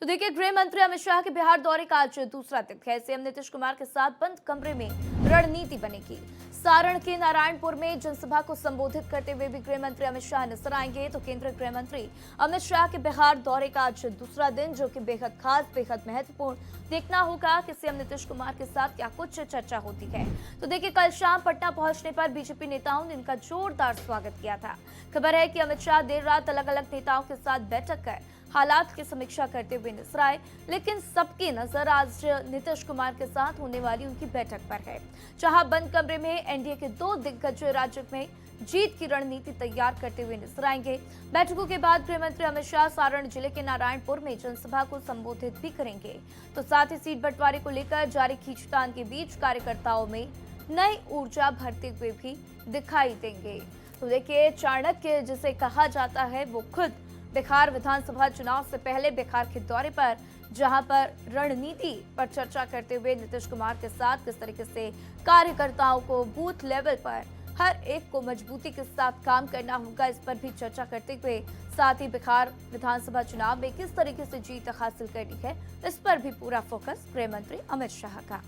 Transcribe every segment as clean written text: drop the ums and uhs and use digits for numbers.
तो देखिए, गृह मंत्री अमित शाह के बिहार दौरे का आज दूसरा दिन है। सीएम नीतीश कुमार के साथ बंद कमरे में रणनीति बनेगी। सारण के नारायणपुर में जनसभा को संबोधित करते हुए भी गृह मंत्री अमित शाह नजर आएंगे। तो केंद्रीय गृह मंत्री अमित शाह के बिहार दौरे का आज दूसरा दिन, जो कि बेहद खास, बेहद महत्वपूर्ण। देखना होगा कि सीएम नीतीश कुमार के साथ क्या कुछ चर्चा होती है। तो देखिए, कल शाम पटना पहुंचने पर बीजेपी नेताओं ने इनका जोरदार स्वागत किया था। खबर है कि अमित शाह देर रात अलग अलग नेताओं के साथ बैठक कर हालात की समीक्षा करते हुए नजर आए, लेकिन सबकी नजर आज नीतीश कुमार के साथ होने वाली उनकी बैठक पर है, जहां बंद कमरे में एनडीए के दो दिग्गज राज्य में जीत की रणनीति तैयार करते हुए नजर आएंगे। बैठकों के बाद गृह मंत्री अमित शाह सारण जिले के नारायणपुर में जनसभा को संबोधित भी करेंगे। तो साथ ही सीट बंटवारे को लेकर जारी खींचतान के बीच कार्यकर्ताओं में नई ऊर्जा भरते हुए भी दिखाई देंगे। तो देखिए, चाणक्य जिसे कहा जाता है, वो खुद बिहार विधानसभा चुनाव से पहले बिहार के दौरे पर, जहां पर रणनीति पर चर्चा करते हुए नीतीश कुमार के साथ किस तरीके से कार्यकर्ताओं को बूथ लेवल पर हर एक को मजबूती के साथ काम करना होगा, इस पर भी चर्चा करते हुए, साथ ही बिहार विधानसभा चुनाव में किस तरीके से जीत हासिल करनी है, इस पर भी पूरा फोकस गृह मंत्री अमित शाह का।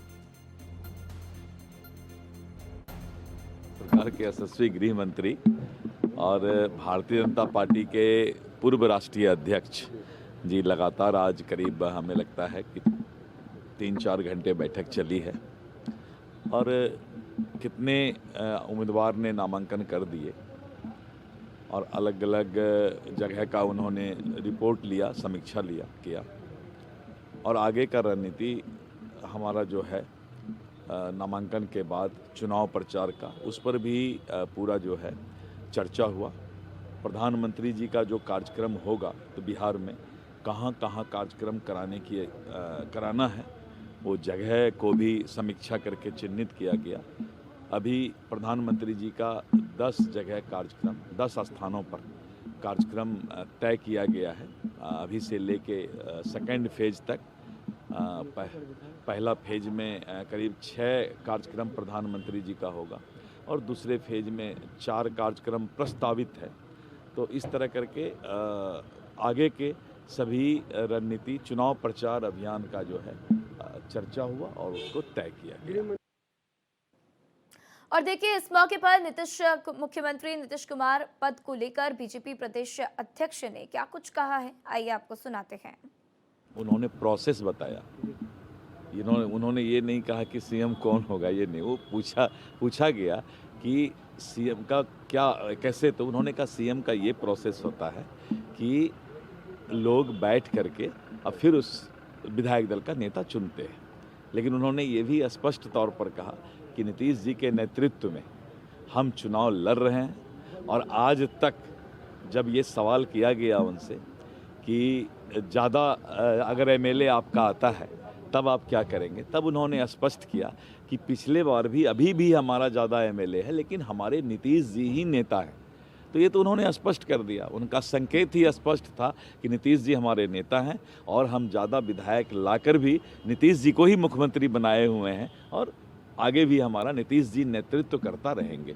सरकार के यशस्वी गृह मंत्री और भारतीय जनता पार्टी के पूर्व राष्ट्रीय अध्यक्ष जी लगातार आज करीब हमें लगता है कि 3-4 घंटे बैठक चली है और कितने उम्मीदवार ने नामांकन कर दिए और अलग अलग जगह का उन्होंने रिपोर्ट लिया, समीक्षा किया और आगे का रणनीति हमारा जो है नामांकन के बाद चुनाव प्रचार का, उस पर भी पूरा जो है चर्चा हुआ। प्रधानमंत्री जी का जो कार्यक्रम होगा तो बिहार में कहाँ कहाँ कार्यक्रम कराना है, वो जगह को भी समीक्षा करके चिन्हित किया गया। अभी प्रधानमंत्री जी का 10 जगह कार्यक्रम, 10 स्थानों पर कार्यक्रम तय किया गया है। अभी से लेके सेकेंड फेज तक पहला फेज में करीब 6 कार्यक्रम प्रधानमंत्री जी का होगा और दूसरे फेज में 4 कार्यक्रम प्रस्तावित है। तो इस तरह करके आगे के सभी रणनीति चुनाव प्रचार अभियान का जो है चर्चा हुआ और उसको तय किया गया। और देखिए, इस मौके पर मुख्यमंत्री नीतीश कुमार पद को लेकर बीजेपी प्रदेश अध्यक्ष ने क्या कुछ कहा है, आइए आपको सुनाते हैं। उन्होंने प्रोसेस बताया। उन्होंने ये नहीं कहा कि सीएम कौन होगा, ये नहीं। वो पूछा गया कि सीएम का क्या कैसे, तो उन्होंने कहा सीएम का ये प्रोसेस होता है कि लोग बैठ करके और फिर उस विधायक दल का नेता चुनते हैं। लेकिन उन्होंने ये भी स्पष्ट तौर पर कहा कि नीतीश जी के नेतृत्व में हम चुनाव लड़ रहे हैं और आज तक जब ये सवाल किया गया उनसे कि ज़्यादा अगर एमएलए आपका आता है तब आप क्या करेंगे, तब उन्होंने स्पष्ट किया कि पिछले बार भी, अभी भी हमारा ज़्यादा एमएलए है, लेकिन हमारे नीतीश जी ही नेता हैं। तो ये तो उन्होंने स्पष्ट कर दिया। उनका संकेत ही स्पष्ट था कि नीतीश जी हमारे नेता हैं और हम ज़्यादा विधायक लाकर भी नीतीश जी को ही मुख्यमंत्री बनाए हुए हैं और आगे भी हमारा नीतीश जी नेतृत्व करता रहेंगे।